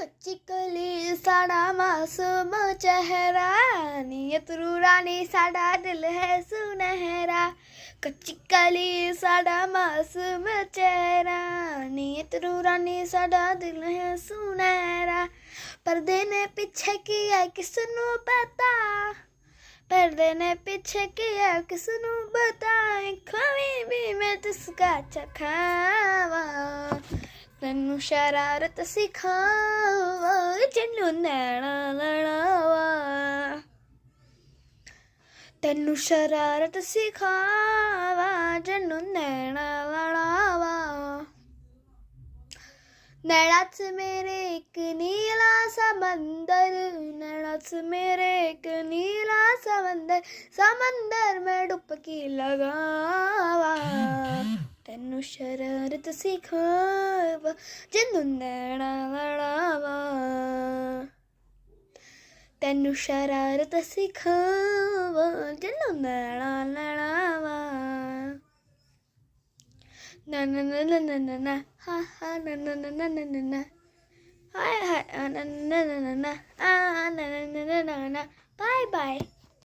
कच्ची कली साड़ा मासूम चेहरा, नीयत रूरानी साड़ा दिल है सुनहरा। कच्ची कली साड़ा मासूम चेहरा, नीयत रूरानी साड़ा दिल है सुनहरा। पर्दे ने पीछे किया किसनू पता, पर्दे ने पीछे किया किसनू बताए, खवी भी मैं तिसका चखावा। तन्नू शरारत सिखावा, जन्नू नैना लड़ावा। तन्नू शरारत सिखावा, जन्नू नैना लड़ावा। नैनाच मेरे एक नीला समंदर, नैनाच मेरे एक नीला समंदर, समंदर में डुबकी लगावा। तन्नू शरारत सिखावा, जन्नू नैना लड़ावा। तन्नू शरारत सिखावा, जन्नू नैना लड़ावा। ना ना ना ना ना ना ना, हा हा ना ना ना ना ना ना, हाय हाय ना ना ना ना ना।